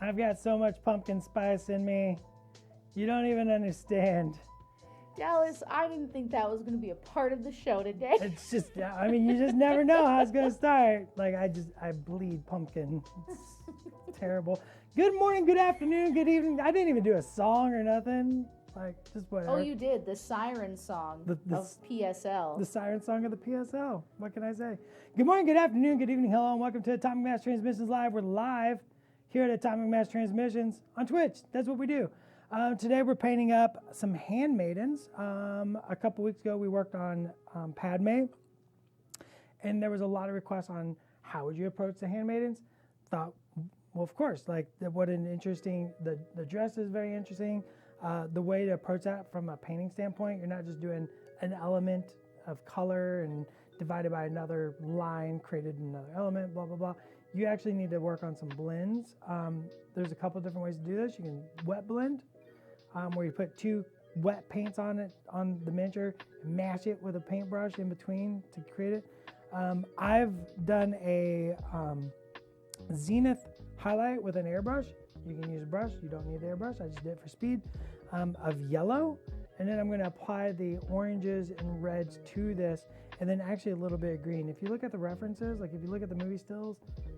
I've got so much pumpkin spice in me. You don't even understand. Dallas, I didn't think that was going to be a part of the show today. It's just, I mean, you just never know how it's going to start. Like, I bleed pumpkin. It's terrible. Good morning, good afternoon, good evening. I didn't even do a song or nothing. Like, just whatever. Oh, you did. The siren song of PSL. The siren song of the PSL. What can I say? Good morning, good afternoon, good evening, hello, and welcome to Atomic Mass Transmissions Live. We're live here at Atomic Mass Transmissions on Twitch. That's what we do. Today we're painting up some Handmaidens. A couple weeks ago we worked on Padme, and there was a lot of requests on how would you approach the Handmaidens. Thought, well, of course, like what an interesting, the dress is very interesting. The way to approach that from a painting standpoint, you're not just doing an element of color and divided by another line, created another element, blah, blah, blah. You actually need to work on some blends. There's a couple different ways to do this. You can wet blend, where you put two wet paints on it, on the miniature, and mash it with a paintbrush in between to create it. I've done a zenith highlight with an airbrush. You can use a brush, you don't need the airbrush, I just did it for speed, of yellow. And then I'm going to apply the oranges and reds to this, and then actually a little bit of green. If you look at the references, like if you look at the movie stills,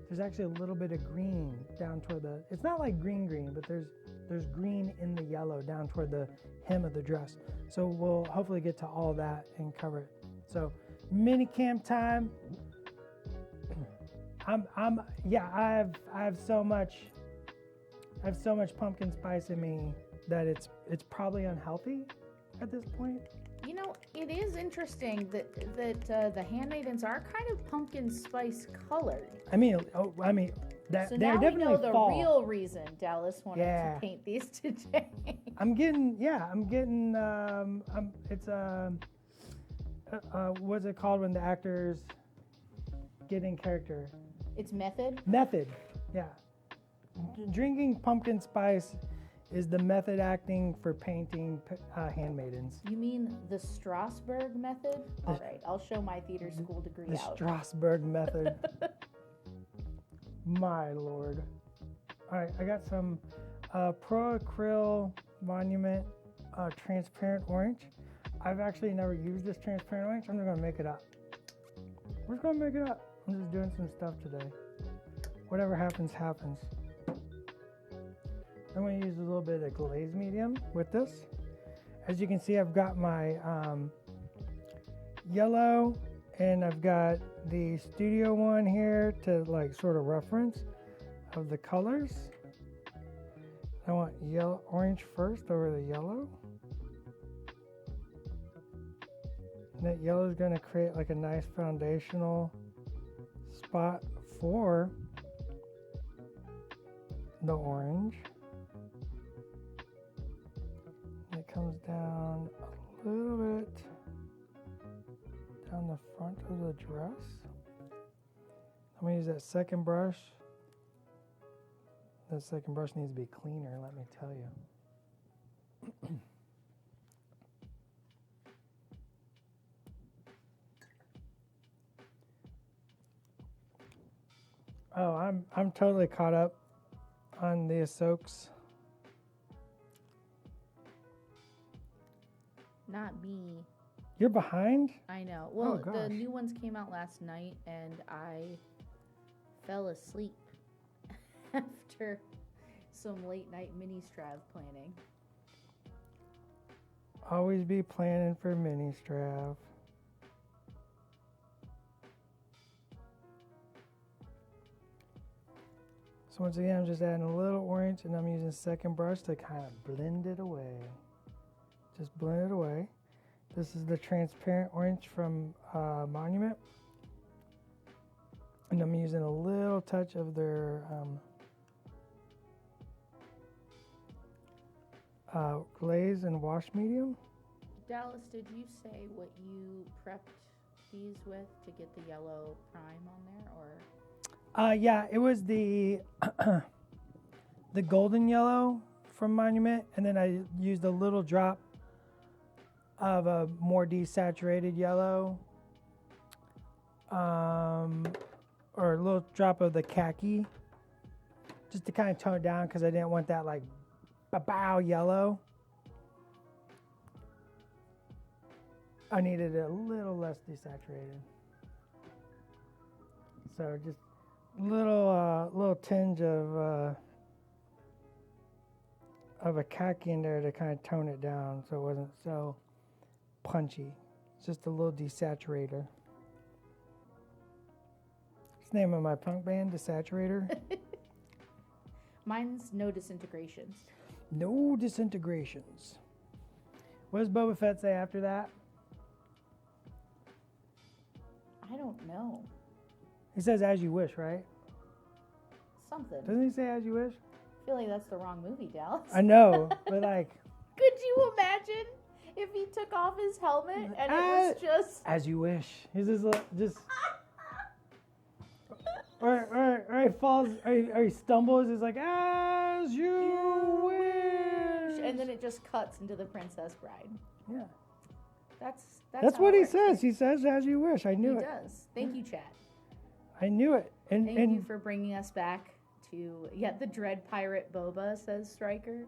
there's actually a little bit of green down toward the, it's not like green, but there's green in the yellow down toward the hem of the dress. So we'll hopefully get to all that and cover it. So mini camp time. I have so much pumpkin spice in me that it's probably unhealthy at this point. You know, it is interesting that the Handmaidens are kind of pumpkin spice colored. So now we know the fall. real reason Dallas wanted to paint these today. What's it called when the actors get in character? It's method? Method, yeah. Drinking pumpkin spice is the method acting for painting Handmaidens. You mean the Strasbourg method? All right, I'll show my theater school degree The out. Strasbourg method. My lord. All right, I got some Pro Acryl Monument transparent orange. I've actually never used this transparent orange. I'm just gonna make it up. We're just gonna make it up. I'm just doing some stuff today. Whatever happens, happens. I'm going to use a little bit of glaze medium with this. As you can see, I've got my yellow, and I've got the studio one here to like sort of reference of the colors. I want orange first over the yellow. And that yellow is going to create like a nice foundational spot for the orange. It comes down a little bit down the front of the dress. I'm going to use that second brush. That second brush needs to be cleaner, let me tell you. Oh, I'm totally caught up on the Ahsoks. Not me. You're behind? I know. Well, Oh, the gosh. new ones came out last night, and I fell asleep after some late night mini strav planning. Always be planning for mini strav. So once again, I'm just adding a little orange, and I'm using a second brush to kind of blend it away. Just blend it away. This is the transparent orange from Monument. And I'm using a little touch of their glaze and wash medium. Dallas, did you say what you prepped these with to get the yellow prime on there, or? Yeah, it was the the golden yellow from Monument, and then I used a little drop of a more desaturated yellow, or a little drop of the khaki just to kind of tone it down because I didn't want that like bow yellow. I needed it a little less desaturated. So just little tinge of a khaki in there to kind of tone it down so it wasn't so punchy. It's just a little desaturator. It's the name of my punk band, Desaturator. Mine's No Disintegrations. No disintegrations. What does Boba Fett say after that? I don't know. He says, as you wish, right? Something. Doesn't he say, as you wish? I feel like that's the wrong movie, Dallas. I know, but like... Could you imagine if he took off his helmet and it was just... As you wish. He's just... or he falls, or he stumbles, he's like, as you wish. And then it just cuts into the Princess Bride. Yeah. That's what he says. He says, as you wish. I knew it. He does. Thank you, chat. I knew it. And Thank you for bringing us back to, the Dread Pirate Boba, says Stryker.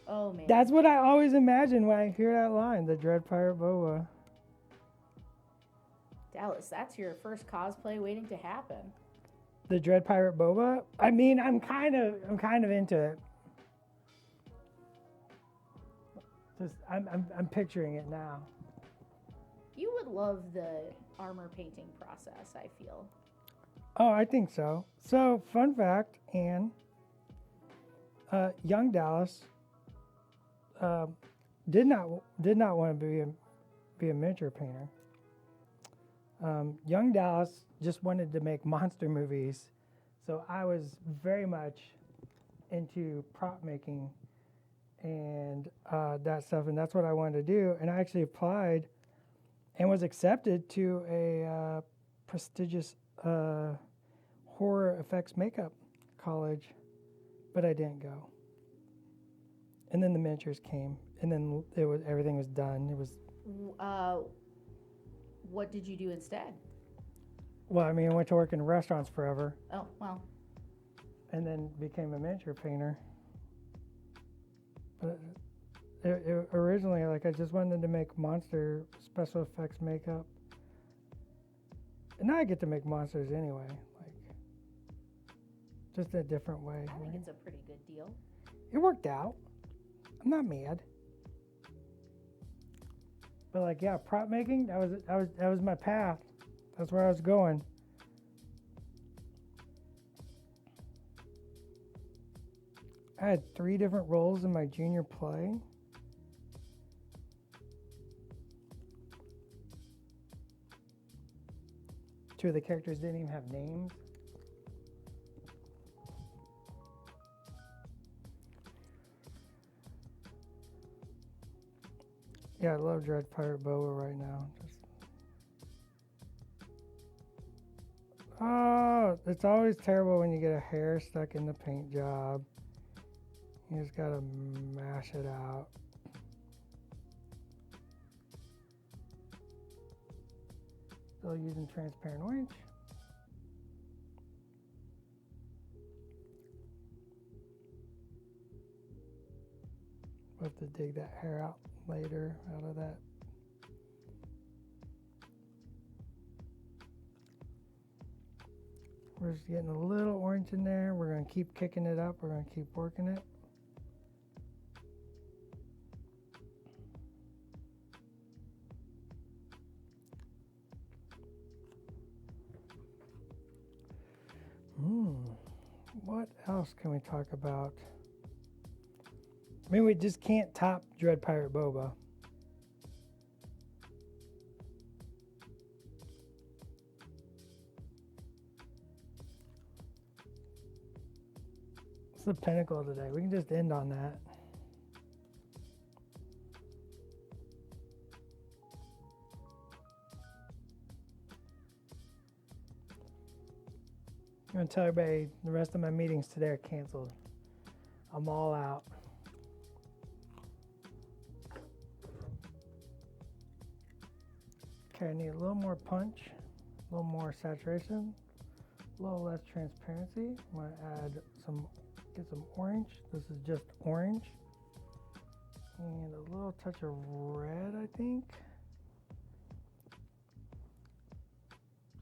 Oh, man. That's what I always imagine when I hear that line, the Dread Pirate Boba. Dallas, that's your first cosplay waiting to happen. The Dread Pirate Boba? I mean, I'm kind of into it. Just I'm picturing it now. You would love the armor painting process, I feel. Oh, I think so. So, fun fact, Anne, young Dallas did not want to be a miniature painter. Young Dallas just wanted to make monster movies, so I was very much into prop making and that stuff, and that's what I wanted to do. And I actually applied and was accepted to a prestigious horror effects makeup college, but I didn't go. And then the miniatures came, and then everything was done. It was. What did you do instead? Well, I mean, I went to work in restaurants forever. Oh, well. And then became a miniature painter. But it originally, like, I just wanted to make monster special effects makeup. And now I get to make monsters anyway, like, just a different way. I think it's a pretty good deal. It worked out. I'm not mad. But like, yeah, prop making, that was my path. That's where I was going. I had 3 different roles in my junior play. Two of the characters didn't even have names. Yeah, I love Dread Pirate Boa right now. Oh, it's always terrible when you get a hair stuck in the paint job. You just gotta mash it out. Still using transparent orange. We'll have to dig that hair out later out of that. We're just getting a little orange in there. We're going to keep kicking it up. We're going to keep working it. What else can we talk about? I mean, we just can't top Dread Pirate Boba. It's the pinnacle today. We can just end on that. I'm going to tell everybody the rest of my meetings today are canceled. I'm all out. Okay, I need a little more punch, a little more saturation, a little less transparency. I'm going to add some get some orange. This is just orange. And a little touch of red, I think.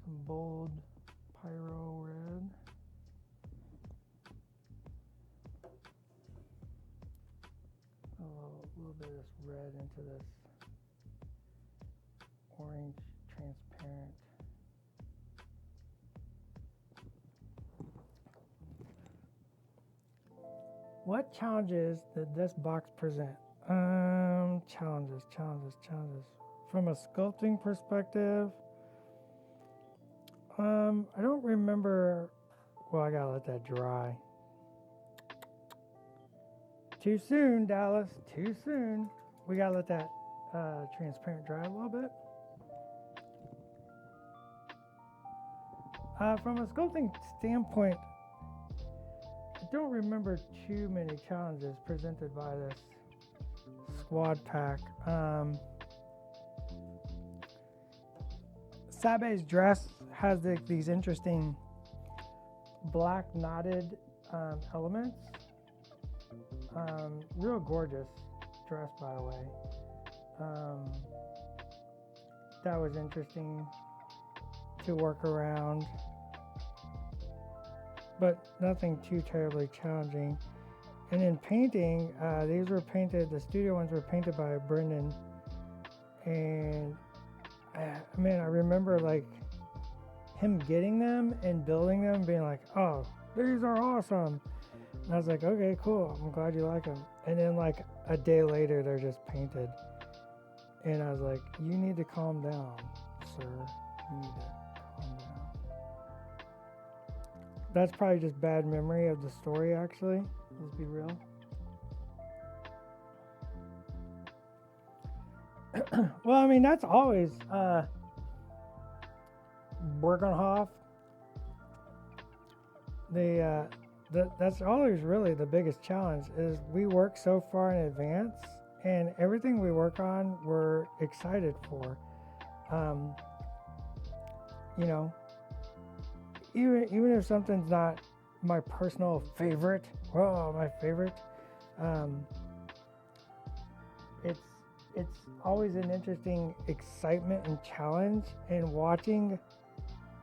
Some bold pyro red. A little bit of this red into this orange transparent. What challenges did this box present? Challenges. From a sculpting perspective, I don't remember. Well, I gotta let that dry. Too soon, Dallas. Too soon. We gotta let that transparent dry a little bit. From a sculpting standpoint, I don't remember too many challenges presented by this squad pack. Sabe's dress has these interesting black knotted elements. Real gorgeous dress, by the way. That was interesting to work around, but nothing too terribly challenging. And in painting, these were painted, the studio ones were painted by Brendan. And I remember like him getting them and building them, being like, oh, these are awesome. And I was like, okay, cool. I'm glad you like them. And then like a day later, they're just painted. And I was like, you need to calm down, sir. You need to calm down. That's probably just bad memory of the story, actually. Let's be real. Well, I mean, that's always Bergenhoff. That's always really the biggest challenge is we work so far in advance, and everything we work on, we're excited for. You know, even if something's not my personal favorite, it's always an interesting excitement and challenge, and watching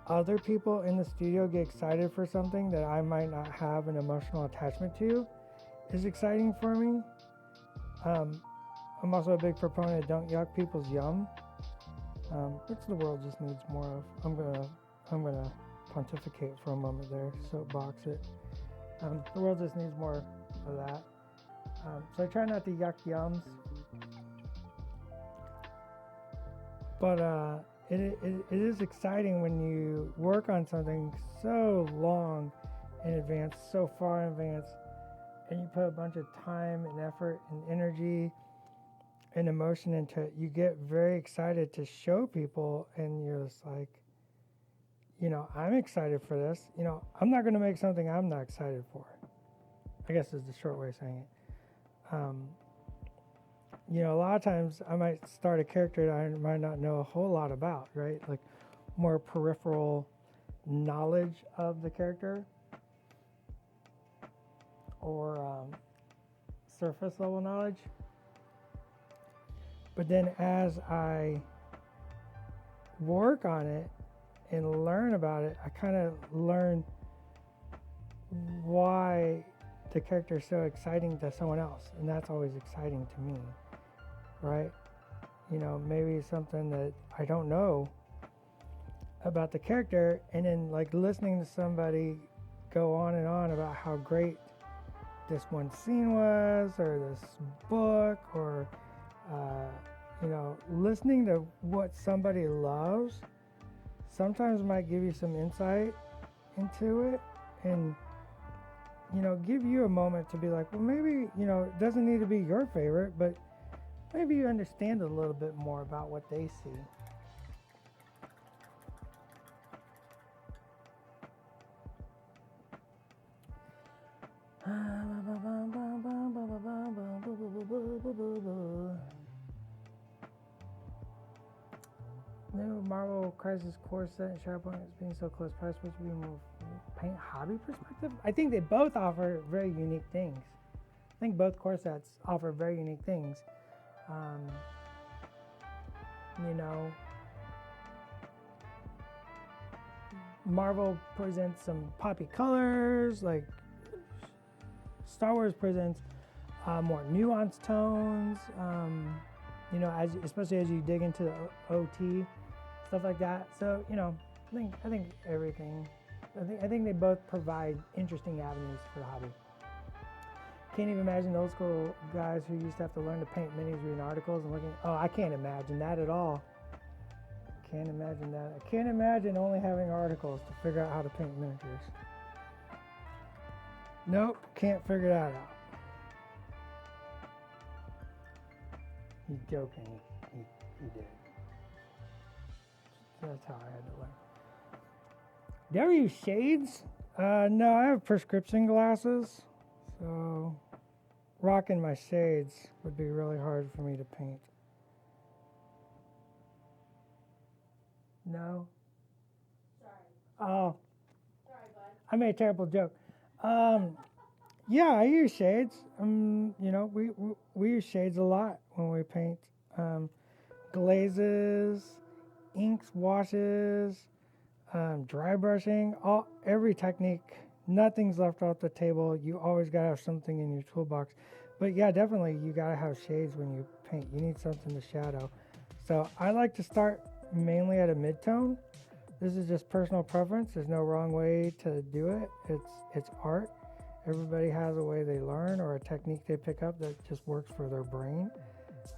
other people in the studio get excited for something that I might not have an emotional attachment to is exciting for me. I'm also a big proponent of don't yuck people's yum, which the world just needs more of. I'm gonna pontificate for a moment there, soapbox it. The world just needs more of that. So I try not to yuck yums, but it is exciting when you work on something so long in advance, so far in advance, and you put a bunch of time and effort and energy and emotion into it. You get very excited to show people, and you're just like, you know, I'm excited for this. You know, I'm not going to make something I'm not excited for, I guess is the short way of saying it. You know, a lot of times I might start a character that I might not know a whole lot about, right? Like more peripheral knowledge of the character, or surface level knowledge. But then as I work on it and learn about it, I kind of learn why the character is so exciting to someone else, and that's always exciting to me, right? You know, maybe something that I don't know about the character, and then like listening to somebody go on and on about how great this one scene was, or this book, or you know, listening to what somebody loves sometimes might give you some insight into it, and you know, give you a moment to be like, well, maybe, you know, it doesn't need to be your favorite, but maybe you understand a little bit more about what they see. New Marvel Crisis Core set in Shatterpoint is being so close. Probably supposed to be more paint hobby perspective, I think they both offer very unique things. I think both core sets offer very unique things. You know, Marvel presents some poppy colors, like Star Wars presents more nuanced tones. You know, especially as you dig into the OT stuff like that. So you know, I think everything. I think they both provide interesting avenues for the hobby. Can't even imagine the old school guys who used to have to learn to paint minis reading articles and looking. Oh, I can't imagine that at all. Can't imagine that. I can't imagine only having articles to figure out how to paint miniatures. Nope, can't figure that out. He's joking. He did. So that's how I had to learn. Do you ever use shades? No, I have prescription glasses. So rocking my shades would be really hard for me to paint. No? Sorry. Oh, Sorry, bud. I made a terrible joke. Yeah, I use shades. You know, we use shades a lot when we paint. Glazes, inks, washes, dry brushing, every technique. Nothing's left off the table. You always gotta have something in your toolbox. But yeah, definitely you gotta have shades when you paint. You need something to shadow. So I like to start mainly at a mid-tone. This is just personal preference. There's no wrong way to do it. It's art. Everybody has a way they learn or a technique they pick up that just works for their brain.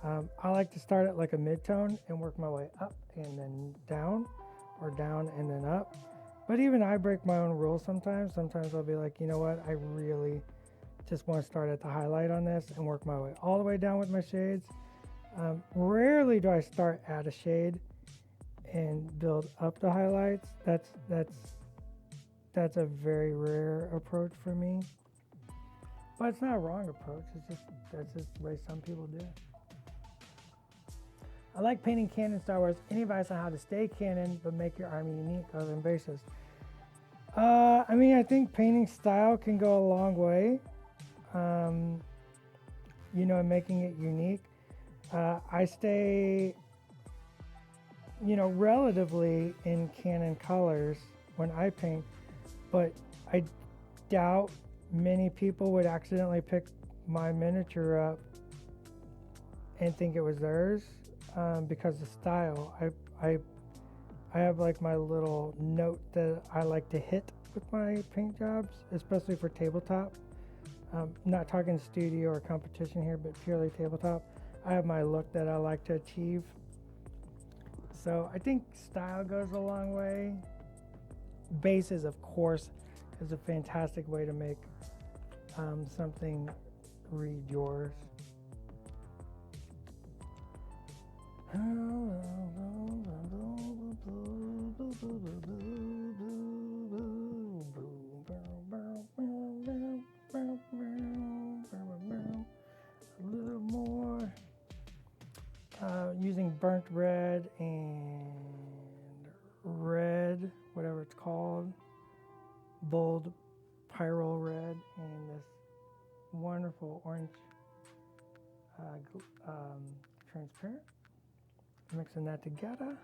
I like to start at like a mid-tone and work my way up and then down, or down and then up. But even I break my own rules sometimes. Sometimes I'll be like, you know what, I really just want to start at the highlight on this and work my way all the way down with my shades. Rarely do I start at a shade and build up the highlights. That's a very rare approach for me. But it's not a wrong approach. That's just the way some people do it. I like painting canon Star Wars. Any advice on how to stay canon but make your army unique other than bases? I mean, I think painting style can go a long way. You know, making it unique. I stay, you know, relatively in canon colors when I paint, but I doubt many people would accidentally pick my miniature up and think it was theirs, because the style. I have like my little note that I like to hit with my paint jobs, especially for tabletop. Not talking studio or competition here, but purely tabletop. I have my look that I like to achieve. So I think style goes a long way. Bases, of course, is a fantastic way to make something read yours. A little more. Using burnt red and red, whatever it's called, bold pyrrole red, and this wonderful orange transparent. Mixing that together.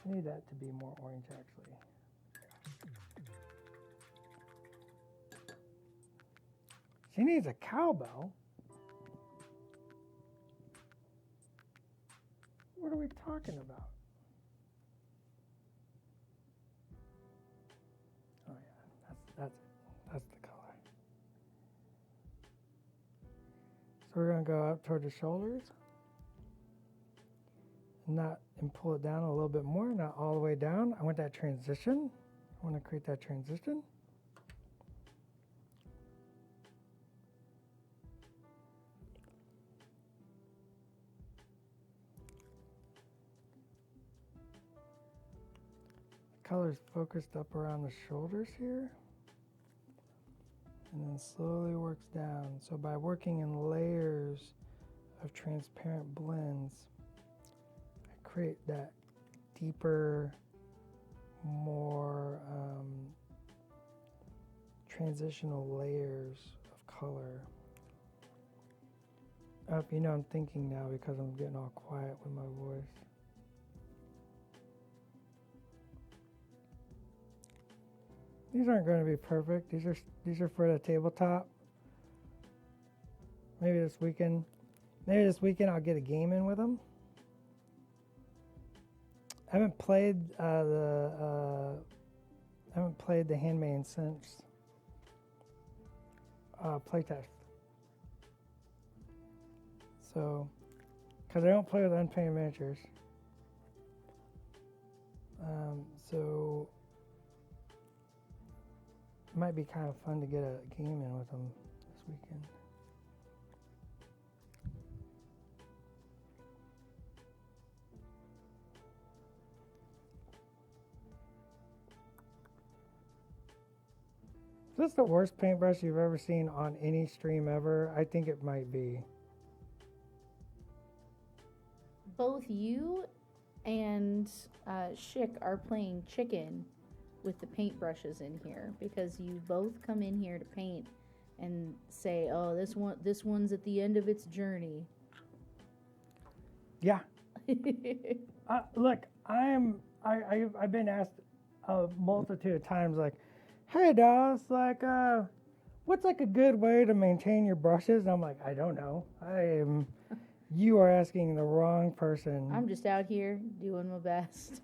I need that to be more orange, actually. She needs a cowbell. What are we talking about? Oh yeah, that's the color. So we're gonna go up toward the shoulders, and pull it down a little bit more, not all the way down. I want that transition. I want to create that transition. Color's focused up around the shoulders here, and then slowly works down. So by working in layers of transparent blends, I create that deeper, more transitional layers of color. You know, I'm thinking now because I'm getting all quiet with my voice. These aren't going to be perfect. These are for the tabletop. Maybe this weekend I'll get a game in with them. I haven't played the Handmaidens since playtest. So, because I don't play with unpainted miniatures. So it might be kind of fun to get a game in with them this weekend. Is this the worst paintbrush you've ever seen on any stream ever? I think it might be. Both you and Schick are playing chicken with the paintbrushes in here because you both come in here to paint and say, "Oh, this one's at the end of its journey." Yeah. Look, I've been asked a multitude of times, like, "Hey, Dallas, like, what's like a good way to maintain your brushes?" And I'm like, I don't know. You are asking the wrong person. I'm just out here doing my best.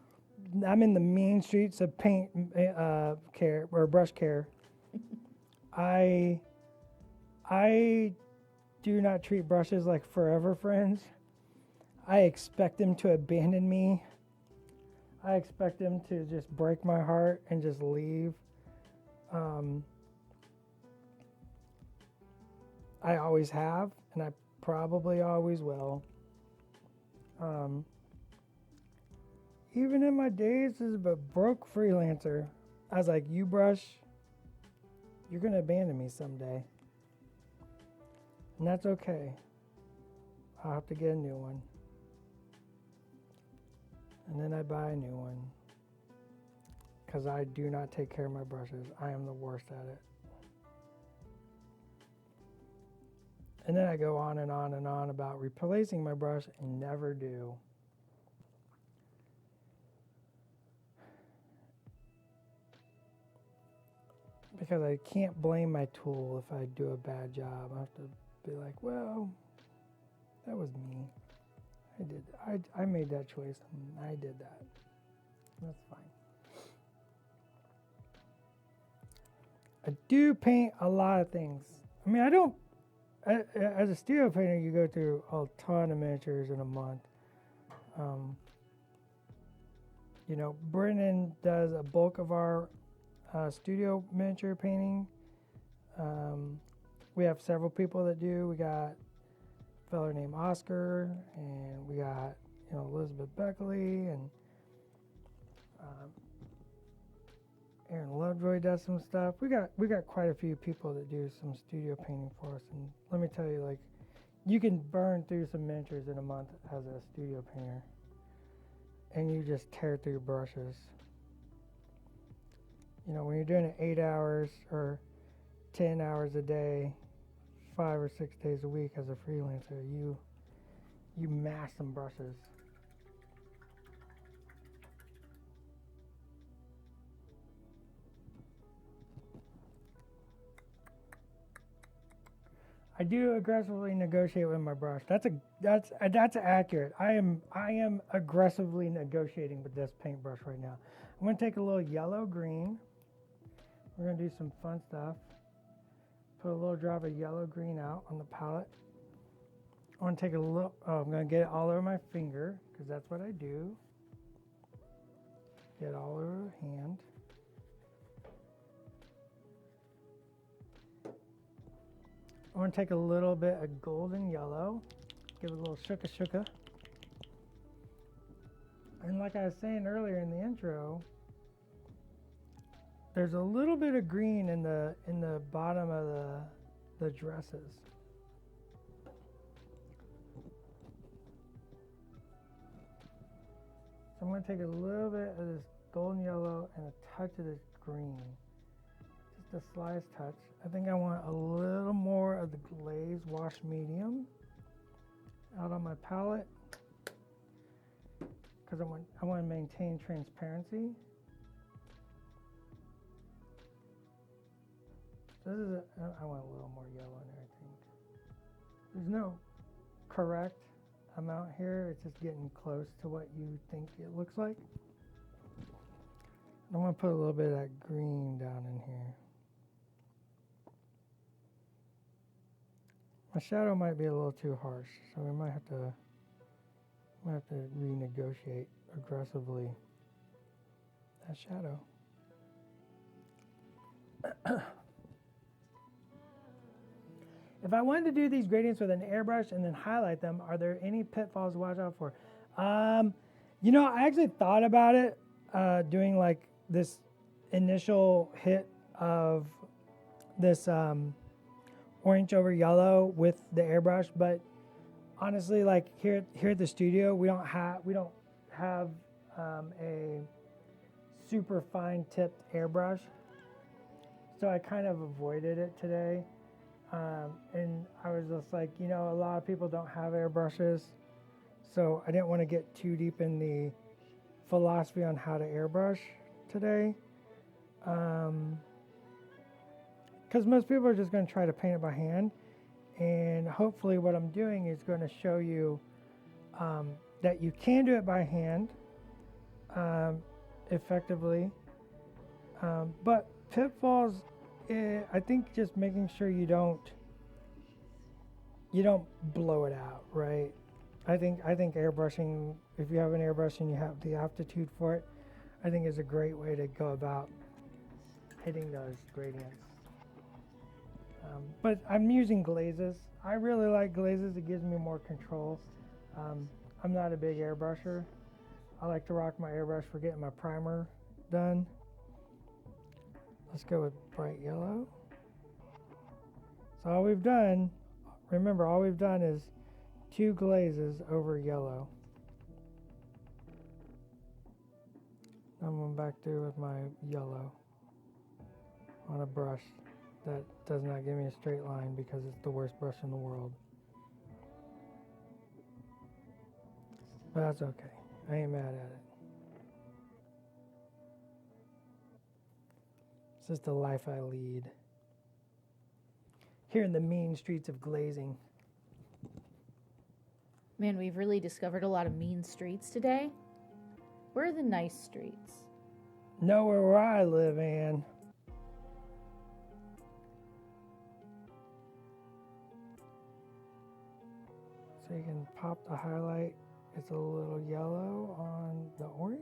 I'm in the mean streets of paint care or brush care. I do not treat brushes like forever friends. I expect them to abandon me. I expect them to just break my heart and just leave. I always have, and I probably always will. Even in my days as a broke freelancer, I was like, you brush, you're going to abandon me someday. And that's okay. I'll have to get a new one. And then I buy a new one. Because I do not take care of my brushes. I am the worst at it. And then I go on and on and on about replacing my brush and never do. Because I can't blame my tool if I do a bad job. I have to be like, well, that was me. I made that choice and I did that. That's fine. I do paint a lot of things. I mean, I don't, as a studio painter, you go through a ton of miniatures in a month. You know, Brennan does a bulk of our studio miniature painting. We have several people that do. We got a fellow named Oscar, and we got, you know, Elizabeth Beckley, and Aaron Lovejoy does some stuff. We got quite a few people that do some studio painting for us, and let me tell you, like, you can burn through some miniatures in a month as a studio painter, and you just tear through your brushes. You know, when you're doing it 8 hours or 10 hours a day, 5 or 6 days a week as a freelancer, you mash some brushes. I do aggressively negotiate with my brush. That's accurate. I am aggressively negotiating with this paintbrush right now. I'm going to take a little yellow green. We're going to do some fun stuff. Put a little drop of yellow green out on the palette. I want to take a little, I'm going to get it all over my finger because that's what I do. Get it all over the hand. I want to take a little bit of golden yellow, give it a little shuka. And like I was saying earlier in the intro, there's a little bit of green in the bottom of the dresses. So I'm going to take a little bit of this golden yellow and a touch of this green. just the slightest touch. I think I want a little more of the glaze wash medium out on my palette because I want to maintain transparency. This is I want a little more yellow in there, I think. There's no correct amount here. It's just getting close to what you think it looks like. I want to put a little bit of that green down in here. My shadow might be a little too harsh, so we might have to renegotiate aggressively that shadow. If I wanted to do these gradients with an airbrush and then highlight them, are there any pitfalls to watch out for? You know, I actually thought about it, doing like this initial hit of this orange over yellow with the airbrush, but honestly, like here at the studio, we don't have a super fine tipped airbrush, so I kind of avoided it today. And I was just like, you know, a lot of people don't have airbrushes, so I didn't want to get too deep in the philosophy on how to airbrush today, because most people are just going to try to paint it by hand, and hopefully what I'm doing is going to show you that you can do it by hand effectively, but pitfalls, I think just making sure you don't blow it out, right? I think airbrushing, if you have an airbrush and you have the aptitude for it, I think is a great way to go about hitting those gradients. But I'm using glazes. I really like glazes. It gives me more control. I'm not a big airbrusher. I like to rock my airbrush for getting my primer done. Let's go with bright yellow. So all we've done, remember, all we've done is 2 glazes over yellow. I'm going back through with my yellow on a brush that does not give me a straight line because it's the worst brush in the world. But that's okay. I ain't mad at it. It's just the life I lead here in the mean streets of glazing. Man, we've really discovered a lot of mean streets today. Where are the nice streets? Nowhere where I live, Ann. So you can pop the highlight. It's a little yellow on the orange.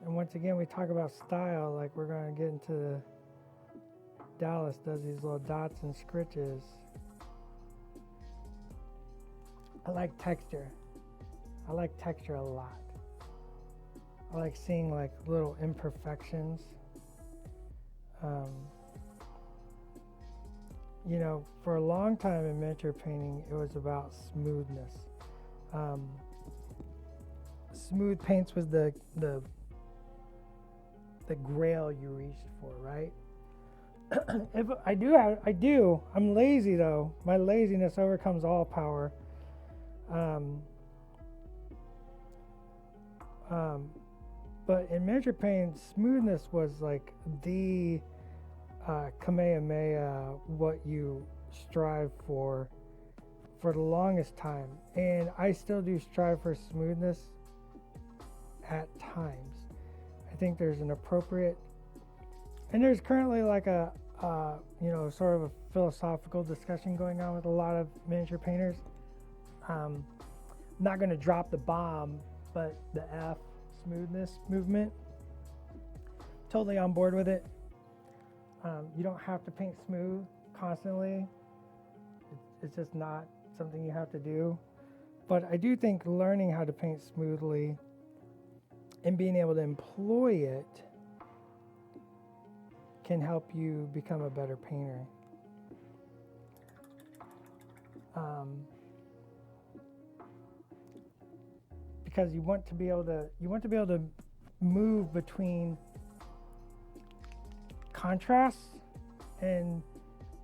And once again, we talk about style, like we're going to get into Dallas does these little dots and scritches. I like texture. I like texture a lot. I like seeing like little imperfections. You know, for a long time in miniature painting, it was about smoothness. Smooth paints was the grail you reached for, right? I'm lazy though. My laziness overcomes all power. But in miniature painting, smoothness was like the kamehameha, what you strive for the longest time. And I still do strive for smoothness at times. I think there's an appropriate, and there's currently like a sort of a philosophical discussion going on with a lot of miniature painters. I'm not going to drop the bomb, but the F smoothness movement, totally on board with it. You don't have to paint smooth constantly. It's just not something you have to do. But I do think learning how to paint smoothly and being able to employ it can help you become a better painter. because you want to be able to move between contrasts, and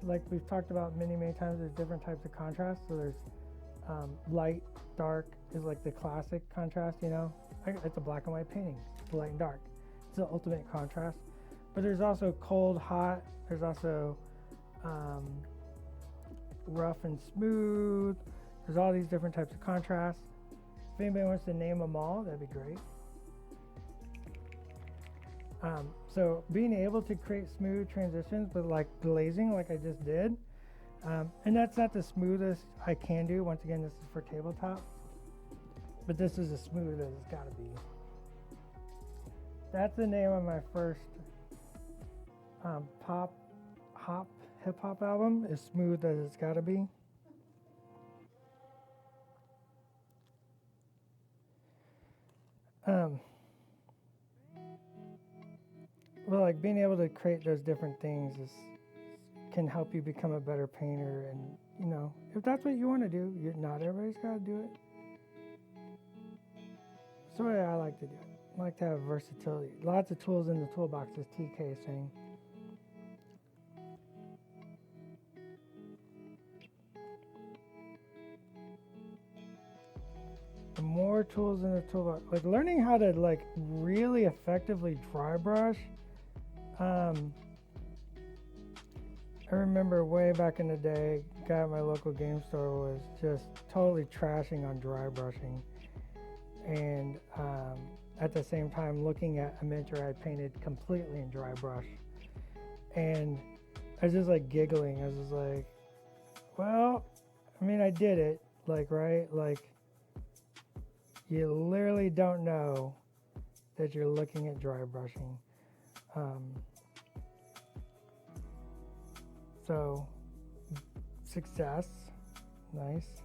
like we've talked about many times, there's different types of contrast. So there's light, dark is like the classic contrast, you know. It's a black and white painting, it's light and dark. It's the ultimate contrast. But there's also cold, hot. There's also rough and smooth. There's all these different types of contrast. If anybody wants to name them all, that'd be great. So being able to create smooth transitions with like glazing like I just did, and that's not the smoothest I can do. Once again, this is for tabletop, but this is as smooth as it's got to be. That's the name of my first hip hop album, As Smooth as It's Got to Be. Well, like being able to create those different things can help you become a better painter. And you know, if that's what you want to do, not everybody's got to do it. That's the way I like to do it. I like to have versatility. Lots of tools in the toolbox, as TK is saying. The more tools in the toolbox, like learning how to like really effectively dry brush. I remember way back in the day, a guy at my local game store was just totally trashing on dry brushing, and at the same time looking at a miniature I painted completely in dry brush, and I was just like giggling. I was just like, well, I mean, I did it, like, right? Like, you literally don't know that you're looking at dry brushing. So, success, nice.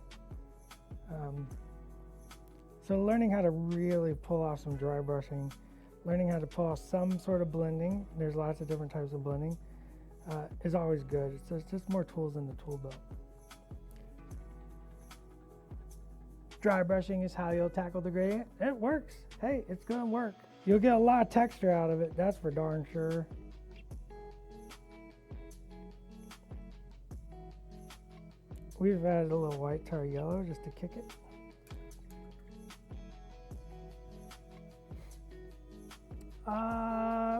So learning how to really pull off some dry brushing, learning how to pull off some sort of blending, there's lots of different types of blending, is always good. So it's just more tools in the tool belt. Dry brushing is how you'll tackle the gradient. It works. Hey, it's gonna work. You'll get a lot of texture out of it, that's for darn sure. We've added a little white tar yellow just to kick it.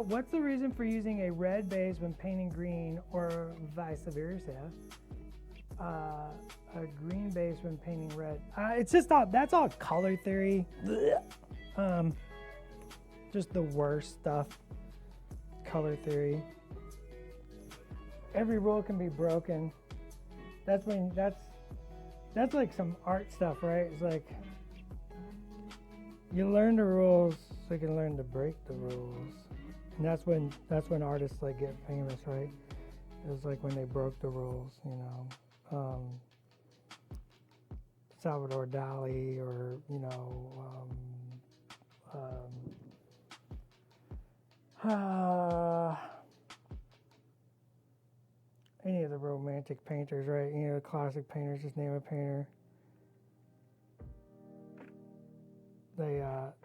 What's the reason for using a red base when painting green, or vice versa? A green base when painting red. It's just that's all color theory. Just the worst stuff. Color theory. Every rule can be broken. That's like some art stuff, right? It's like you learn the rules so you can learn to break the rules. And that's when artists like get famous, right? It was like when they broke the rules, you know. Salvador Dali, or you know, any of the romantic painters, right? You know, the classic painters, just name a painter.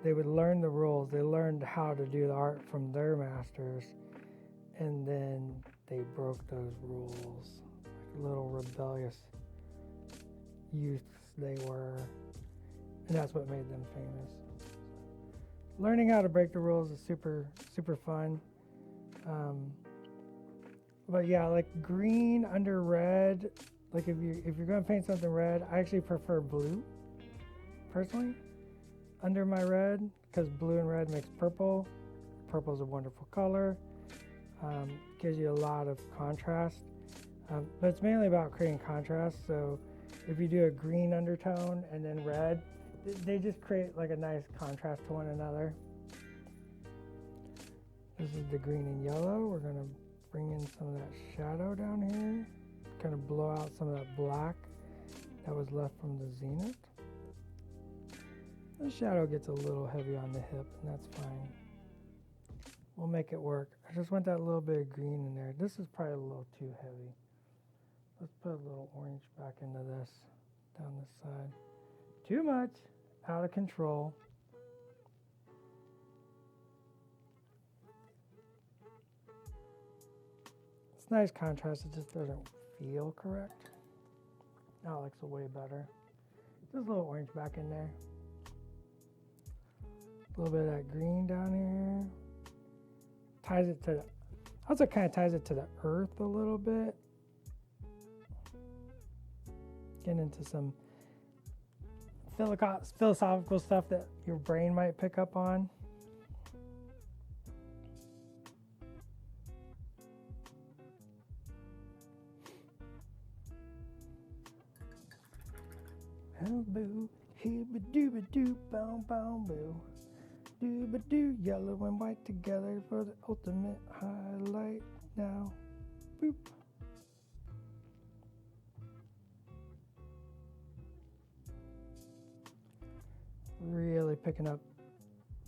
They would learn the rules. They learned how to do the art from their masters, and then they broke those rules. Like little rebellious youths they were, and that's what made them famous. Learning how to break the rules is super fun. But yeah, like green under red. Like if you're gonna paint something red, I actually prefer blue, personally, under my red, because blue and red makes purple. Purple's a wonderful color. Gives you a lot of contrast. But it's mainly about creating contrast. So if you do a green undertone and then red, they just create like a nice contrast to one another. This is the green and yellow. We're gonna bring in some of that shadow down here, kind of blow out some of that black that was left from the zenith. The shadow gets a little heavy on the hip, and that's fine. We'll make it work. I just want that little bit of green in there. This is probably a little too heavy. Let's put a little orange back into this, down this side. Too much, out of control. It's nice contrast, it just doesn't feel correct. That looks way better. Just a little orange back in there. A little bit of that green down here. Ties it to the, also kind of ties it to the earth a little bit. Getting into some philosophical stuff that your brain might pick up on. Oh boo, hibba dooba doo, bow bow boo. Dooba doo, yellow and white together for the ultimate highlight now. Boop. Really picking up.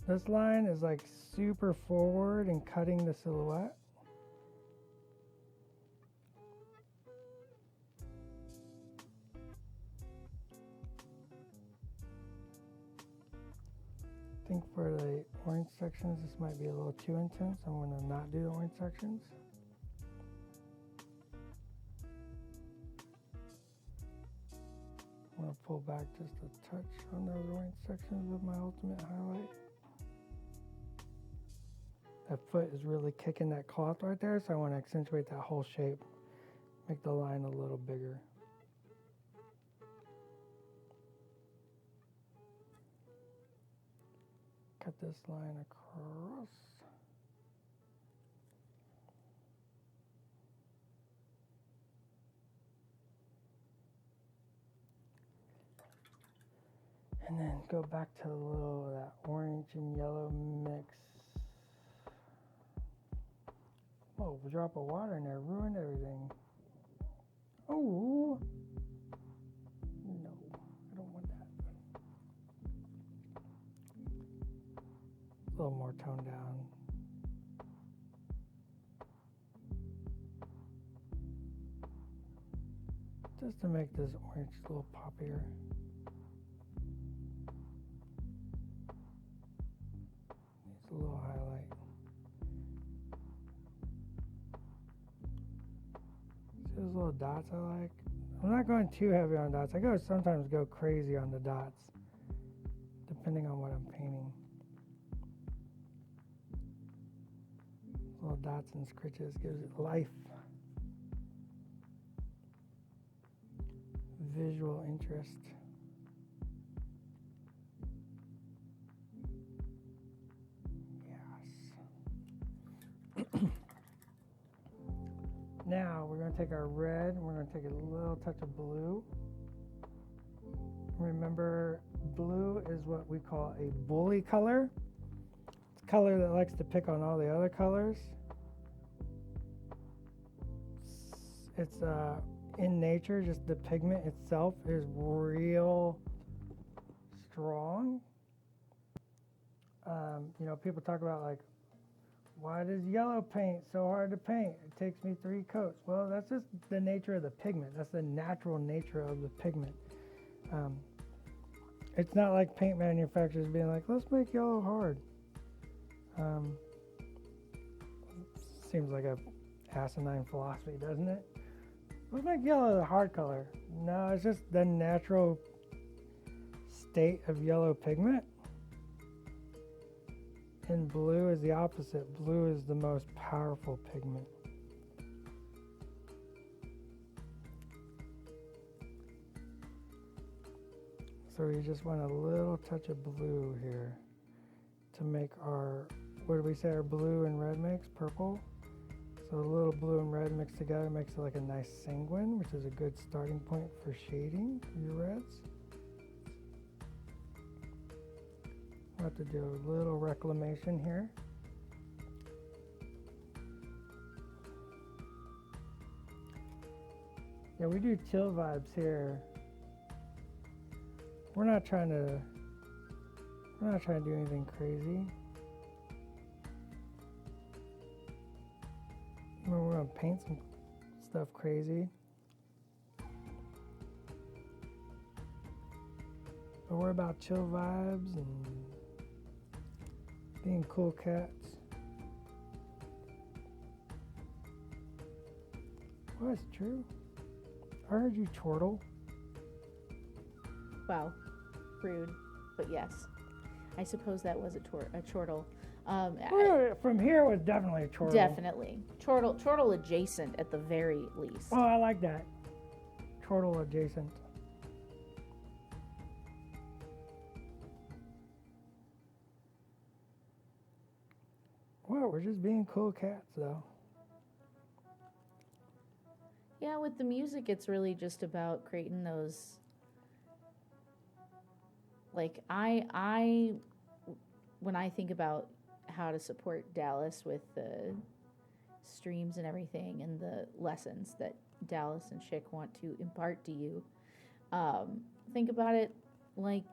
This line is like super forward and cutting the silhouette. I think for the orange sections, this might be a little too intense. I'm going to not do the orange sections. I'm going to pull back just a touch on those orange sections with my ultimate highlight. That foot is really kicking that cloth right there, so I want to accentuate that whole shape. Make the line a little bigger. Cut this line across. And then go back to a little of that orange and yellow mix. Oh, a drop of water in there ruined everything. Oh, no, I don't want that. A little more toned down. Just to make this orange a little poppier. Needs a little highlight. See those little dots I like? I'm not going too heavy on dots. I sometimes go crazy on the dots, depending on what I'm painting. Little dots and scritches gives it life. Visual interest. Yes. Now we're going to take our red and we're going to take a little touch of blue. Remember, blue is what we call a bully color. It's a color that likes to pick on all the other colors. It's in nature, just the pigment itself is real strong. You know, people talk about like, why does yellow paint so hard to paint? It takes me 3 coats. Well, that's just the nature of the pigment. That's the natural nature of the pigment. It's not like paint manufacturers being like, let's make yellow hard. Seems like a asinine philosophy, doesn't it? Let's make yellow the hard color. No, it's just the natural state of yellow pigment. And blue is the opposite. Blue is the most powerful pigment. So we just want a little touch of blue here to make our, what did we say our blue and red makes? Purple. So a little blue and red mixed together makes it like a nice sanguine, which is a good starting point for shading your reds. We'll have to do a little reclamation here. Yeah, we do chill vibes here. We're not trying to do anything crazy. We're gonna paint some stuff crazy. But we're about chill vibes and being cool cats. Well, that's true. I heard you chortle. Wow, rude, but yes, I suppose that was a chortle. Well, from here it was definitely a chortle. Definitely chortle adjacent at the very least. Oh, I like that. Chortle adjacent. Well, we're just being cool cats, though. Yeah, with the music, it's really just about creating those. Like when I think about how to support Dallas with the streams and everything and the lessons that Dallas and Chick want to impart to you, think about it like,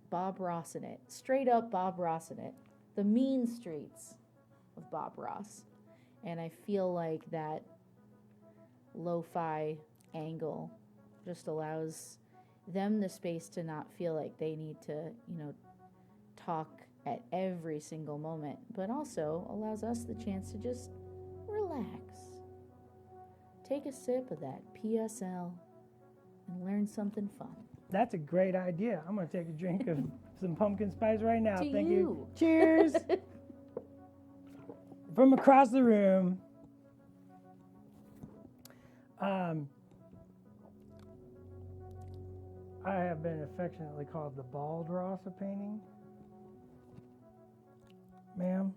Bob Ross in it. Straight up Bob Ross in it. The mean streets of Bob Ross. And I feel like that lo-fi angle just allows them the space to not feel like they need to, talk at every single moment, but also allows us the chance to just relax. Take a sip of that PSL and learn something fun. That's a great idea. I'm going to take a drink of some pumpkin spice right now. To Thank you. you. Cheers. From across the room. I have been affectionately called the bald Ross of painting. Ma'am,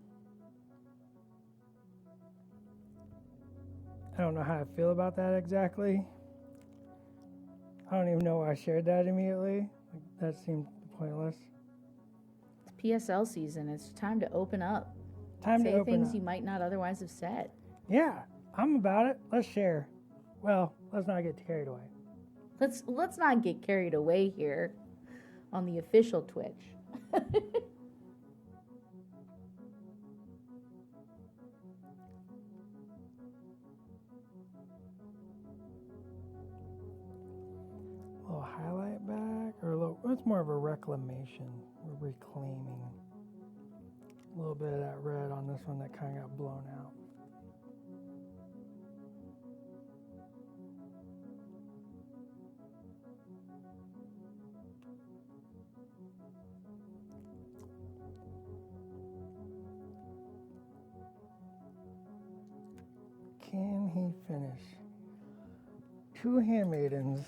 I don't know how I feel about that exactly. I don't even know why I shared that immediately. That seemed pointless. It's PSL season. It's time to open up. Time to Say open things up. you might not otherwise have said. Yeah, I'm about it. Let's share. Well, let's not get carried away. Let's not get carried away here on the official Twitch. A little highlight back, or a little, it's more of a reclamation. We're reclaiming a little bit of that red on this one that kind of got blown out. Can he finish 2 Handmaidens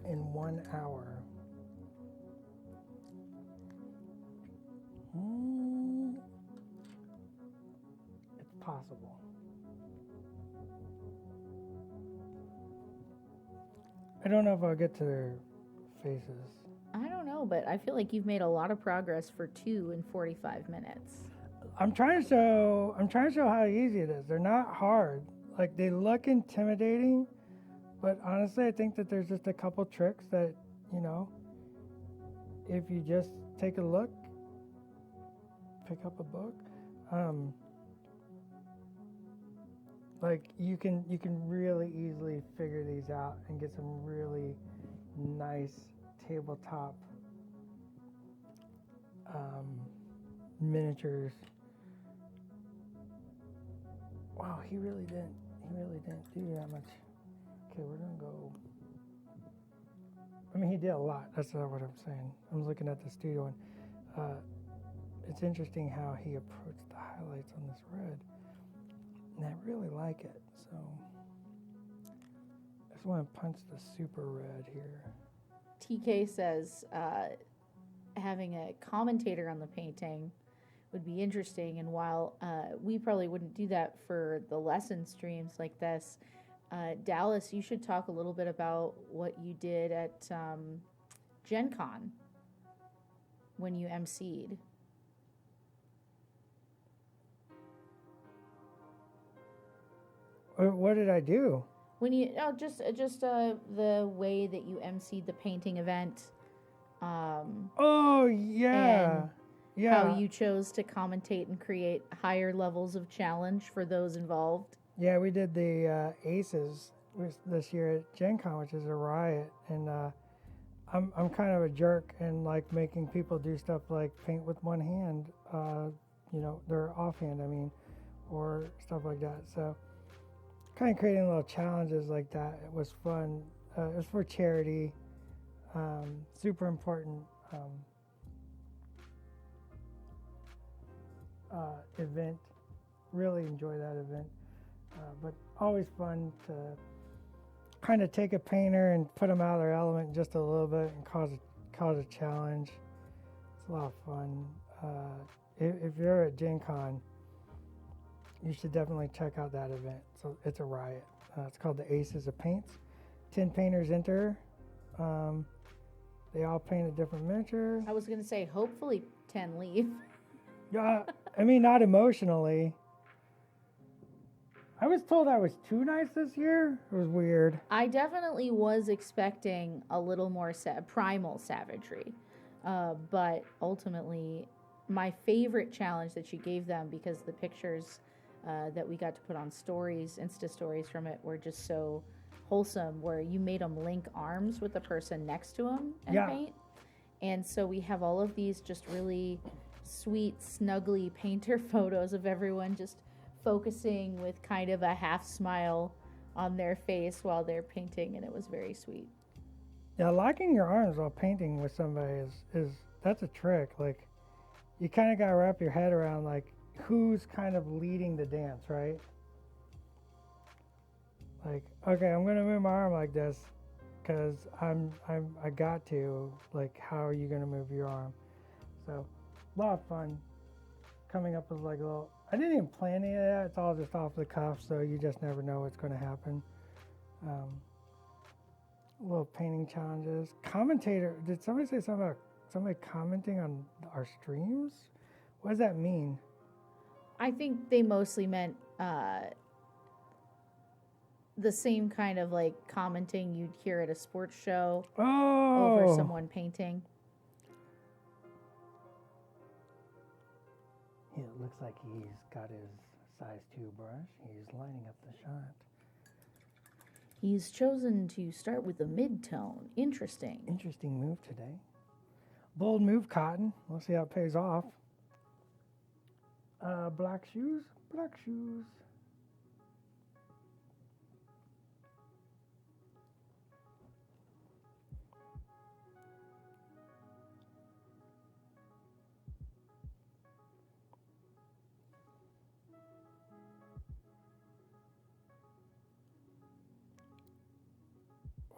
in 1 hour? It's possible. I don't know if I'll get to their faces. I don't know, but I feel like you've made a lot of progress for 2 in 45 minutes. I'm trying to show how easy it is. They're not hard. Like, they look intimidating, but honestly, I think that there's just a couple tricks that, if you just take a look, pick up a book, like you can really easily figure these out and get some really nice tabletop miniatures. Wow, he really didn't do that much. Okay, we're gonna go. I mean, he did a lot. That's not what I'm saying. I'm looking at the studio, and it's interesting how he approached the highlights on this red, and I really like it. So I just want to punch the super red here. TK says having a commentator on the painting would be interesting, and while we probably wouldn't do that for the lesson streams like this, Dallas, you should talk a little bit about what you did at Gen Con when you emceed. What did I do? When you just the way that you emceed the painting event. Oh yeah, yeah. How you chose to commentate and create higher levels of challenge for those involved. Yeah, we did the Aces this year at Gen Con, which is a riot, and I'm kind of a jerk and like making people do stuff like paint with one hand, their offhand, or stuff like that. So kind of creating little challenges like that. It was fun. It was for charity. Super important event. Really enjoy that event. But always fun to kind of take a painter and put them out of their element just a little bit and cause a challenge. It's a lot of fun. If you're at Gen Con, you should definitely check out that event. So it's a riot. It's called the Aces of Paints. 10 painters enter. They all paint a different miniature. I was gonna say, hopefully 10 leave. Yeah, I mean, not emotionally. I was told I was too nice this year. It was weird. I definitely was expecting a little more primal savagery. But ultimately, my favorite challenge that you gave them, because the pictures that we got to put on stories, Insta stories from it, were just so wholesome, where you made them link arms with the person next to them and paint. And so we have all of these just really sweet, snuggly painter photos of everyone just focusing with kind of a half smile on their face while they're painting, and it was very sweet. Yeah, locking your arms while painting with somebody is that's a trick. Like, you kind of gotta wrap your head around like who's kind of leading the dance, right? Like, okay, I'm gonna move my arm like this because I got to. Like, how are you gonna move your arm? So, a lot of fun coming up with like a little. I didn't even plan any of that. It's all just off the cuff, so you just never know what's going to happen. Little painting challenges. Commentator. Did somebody say something about somebody commenting on our streams? What does that mean? I think they mostly meant the same kind of like commenting you'd hear at a sports show over someone painting. It looks like he's got his size 2 brush. He's lining up the shot. He's chosen to start with a mid-tone. Interesting. Interesting move today. Bold move, Cotton. We'll see how it pays off. Black shoes. Black shoes.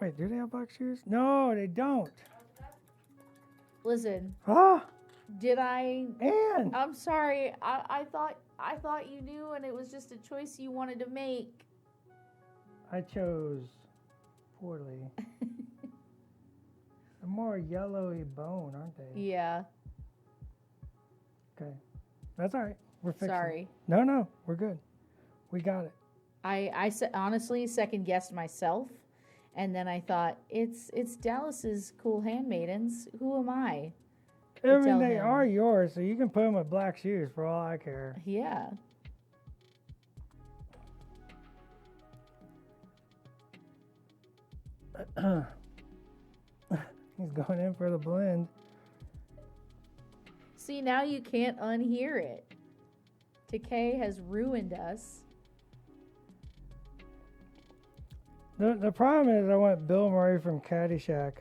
Wait, do they have black shoes? No, they don't. Listen. Ah. Did I? And I'm sorry. I thought you knew, and it was just a choice you wanted to make. I chose poorly. They're more yellowy bone, aren't they? Yeah. Okay, that's all right. We're fixing. Sorry. No, we're good. We got it. I honestly second guessed myself. And then I thought, it's Dallas's cool handmaidens. Who am I? I mean, they are yours, so you can put them with black shoes for all I care. Yeah. He's going in for the blend. See, now you can't unhear it. Decay has ruined us. The problem is I went Bill Murray from Caddyshack.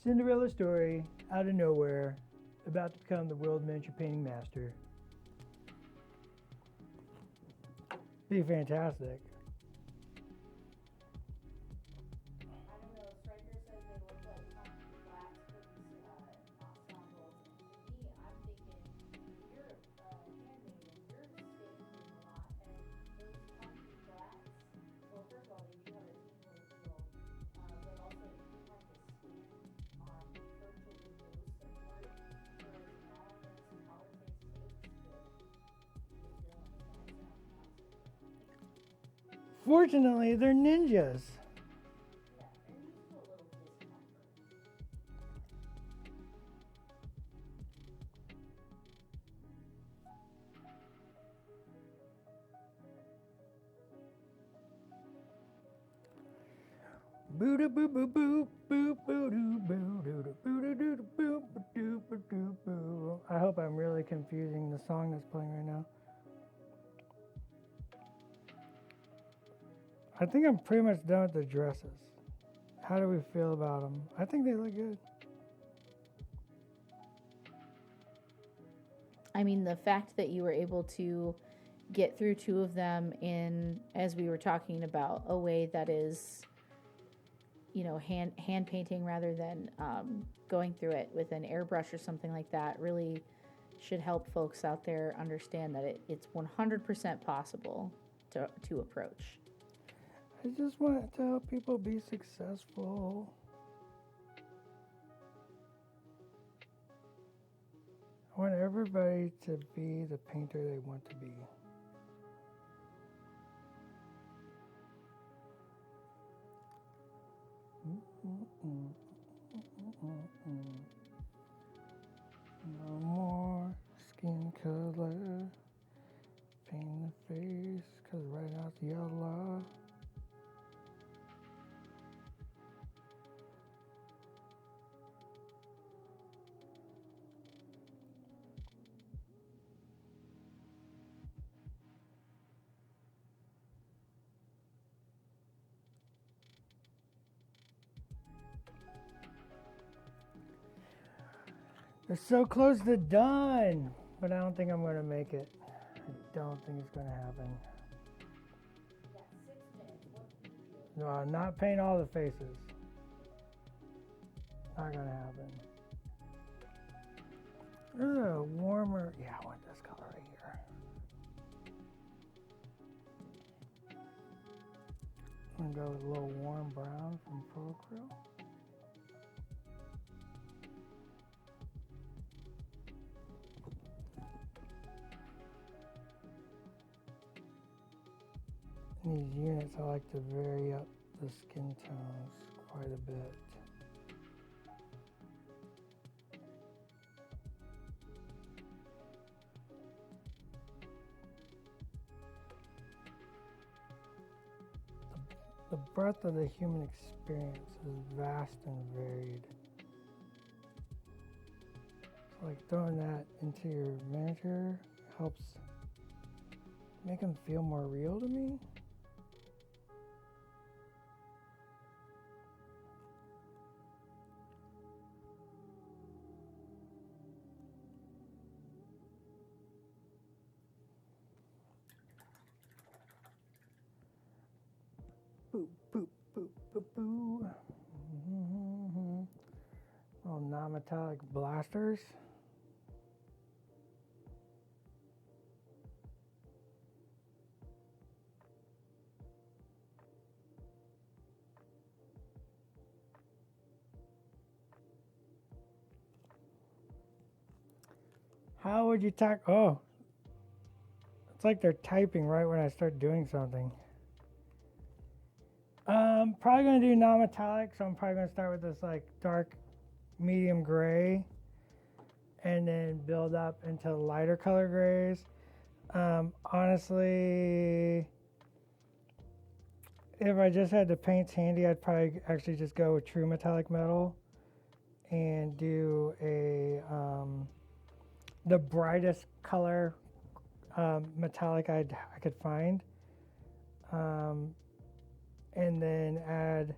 Cinderella story, out of nowhere, about to become the world miniature painting master. Be fantastic. I don't know. Striker says they look like funky flats, ensembles. To me, I'm thinking, you're a handmaiden. You're stained in a lot, and those funky flats. Well, first of all, they do have a tingly feel, but also they do have the skin on virtually most of the work. So as long as politics takes, the villains sound awesome. Fortunately, they're ninjas. Yeah, they're used to a little discomfort. Boo doo boo boo boo boo boo doo boo doo boo doo doo boo doo boo doo boo. I hope I'm really confusing the song that's playing right now. I think I'm pretty much done with the dresses. How do we feel about them? I think they look good. I mean, the fact that you were able to get through two of them in, as we were talking about, a way that is, you know, hand painting rather than going through it with an airbrush or something like that, really should help folks out there understand that it's 100% possible to approach. I just want to help people be successful. I want everybody to be the painter they want to be. No more skin color, paint the face, 'cause right now it's yellow. They're so close to done, but I don't think I'm going to make it. I don't think it's going to happen. No, not paint all the faces. Not going to happen. There's a warmer, yeah, I want this color right here. I'm going to go with a little warm brown from Procreal. In these units, I like to vary up the skin tones quite a bit. The breadth of the human experience is vast and varied. So like throwing that into your miniature helps make them feel more real to me. Boop, boop, boop, boop, boo. Little non-metallic blasters. How would you talk? Oh, it's like they're typing right when I start doing something. Probably gonna do non-metallic, so I'm probably gonna start with this like dark, medium gray, and then build up into lighter color grays. Honestly, if I just had the paints handy, I'd probably actually just go with true metallic metal and do a the brightest color metallic I could find. And then add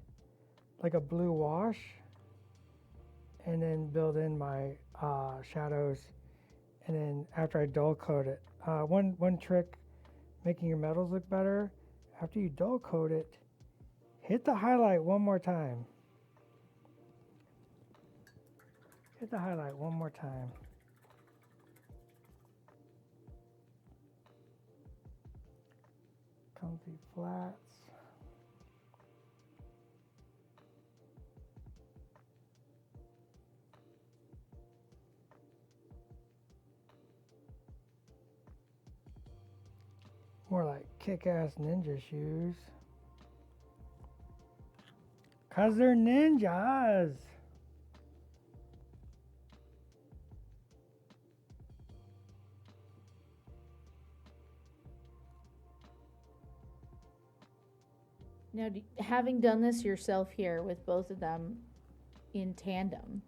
like a blue wash and then build in my shadows, and then after I dull coat it, one trick making your metals look better, after you dull coat it, hit the highlight one more time. Hit the highlight one more time. Comfy flats. More like kick-ass ninja shoes. 'Cause they're ninjas. Now, having done this yourself here with both of them in tandem,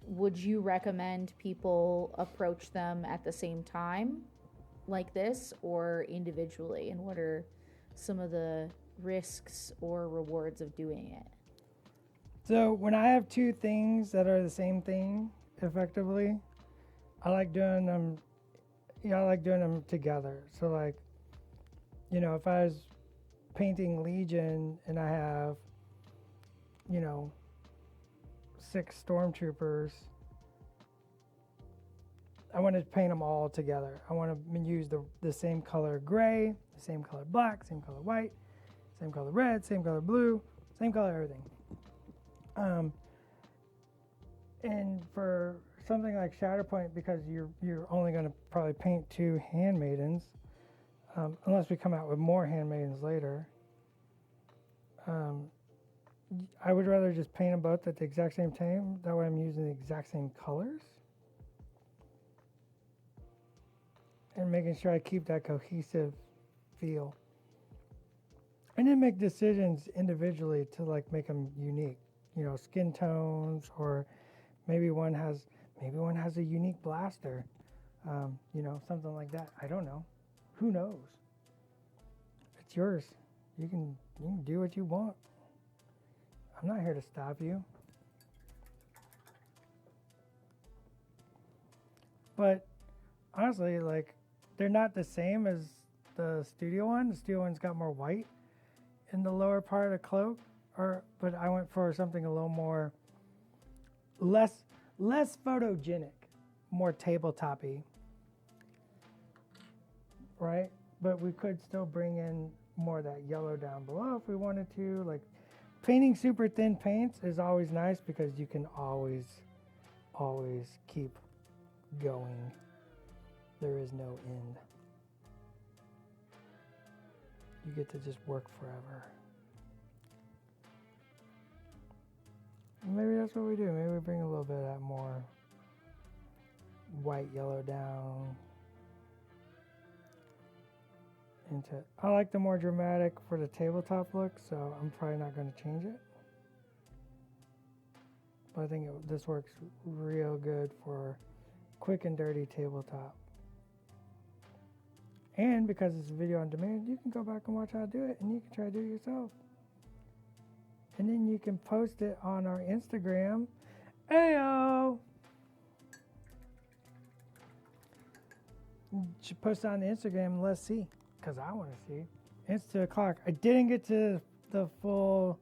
would you recommend people approach them at the same time like this or individually? And what are some of the risks or rewards of doing it. So when I have two things that are the same thing, effectively, I like doing them. I like doing them together. So like, if I was painting Legion and I have, 6 stormtroopers, I want to paint them all together. I want to use the same color gray, the same color black, same color white, same color red, same color blue, same color everything. And for something like Shatterpoint, because you're only going to probably paint 2 Handmaidens, unless we come out with more Handmaidens later. I would rather just paint them both at the exact same time. That way I'm using the exact same colors. And making sure I keep that cohesive feel. And then make decisions individually to like make them unique. Skin tones, or maybe one has a unique blaster. Something like that. I don't know. Who knows? It's yours. You can do what you want. I'm not here to stop you. But honestly, like, they're not the same as the studio one. The studio one's got more white in the lower part of the cloak, but I went for something a little more less photogenic, more tabletop-y, right? But we could still bring in more of that yellow down below if we wanted to. Like, painting super thin paints is always nice because you can always keep going. There is no end. You get to just work forever. Maybe that's what we do. Maybe we bring a little bit of that more white, yellow down into. I like the more dramatic for the tabletop look, so I'm probably not going to change it. But I think this works real good for quick and dirty tabletop. And because it's a video on demand, you can go back and watch how I do it, and you can try to do it yourself. And then you can post it on our Instagram. Ayo! You should post it on the Instagram and let's see, because I want to see. It's 2 o'clock. I didn't get to the full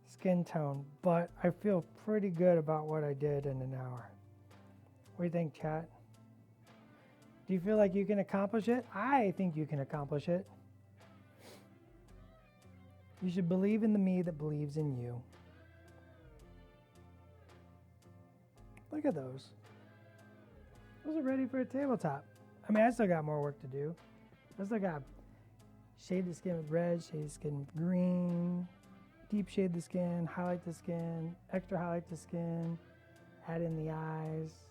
skin tone, but I feel pretty good about what I did in an hour. What do you think, chat? Do you feel like you can accomplish it? I think you can accomplish it. You should believe in the me that believes in you. Look at those. Those are ready for a tabletop. I mean, I still got more work to do. I still got shade the skin with red, shade the skin with green, deep shade the skin, highlight the skin, extra highlight the skin, add in the eyes,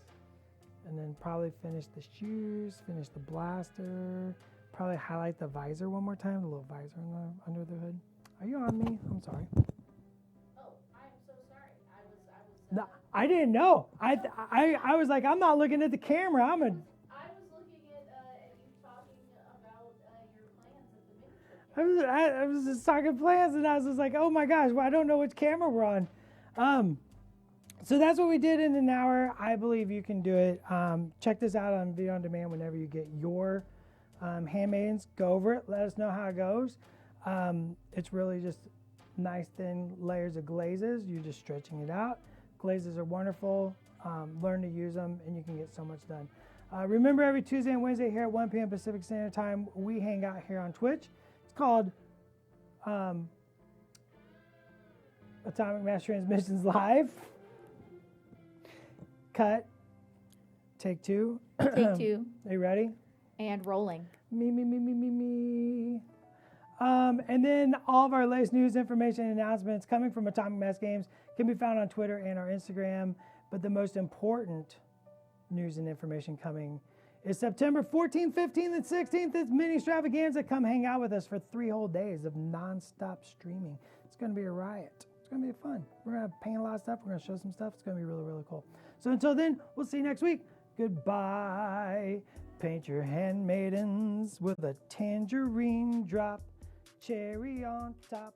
and then probably finish the shoes, finish the blaster, probably highlight the visor one more time, the little visor under the hood. Are you on me? I'm sorry. Oh, I'm so sorry. No, I didn't know. I was like, I'm not looking at the camera. I was looking at you talking about your plans at the mini. I was just talking plans, and I was just like, oh my gosh, well, I don't know which camera we're on. So that's what we did in an hour. I believe you can do it. Check this out on Video on Demand whenever you get your Handmaidens. Go over it. Let us know how it goes. It's really just nice thin layers of glazes. You're just stretching it out. Glazes are wonderful. Learn to use them, and you can get so much done. Remember, every Tuesday and Wednesday here at 1 p.m. Pacific Standard Time, we hang out here on Twitch. It's called Atomic Mass Transmissions Live. Cut. Take 2. Take 2. Are you ready? And rolling. Me. And then all of our latest news, information, and announcements coming from Atomic Mass Games can be found on Twitter and our Instagram. But the most important news and information coming is September 14th, 15th, and 16th. It's mini extravaganza. Come hang out with us for 3 whole days of non-stop streaming. It's going to be a riot. It's going to be fun. We're going to paint a lot of stuff. We're going to show some stuff. It's going to be really, really cool. So until then, we'll see you next week. Goodbye. Paint your handmaidens with a tangerine drop. cherry on top.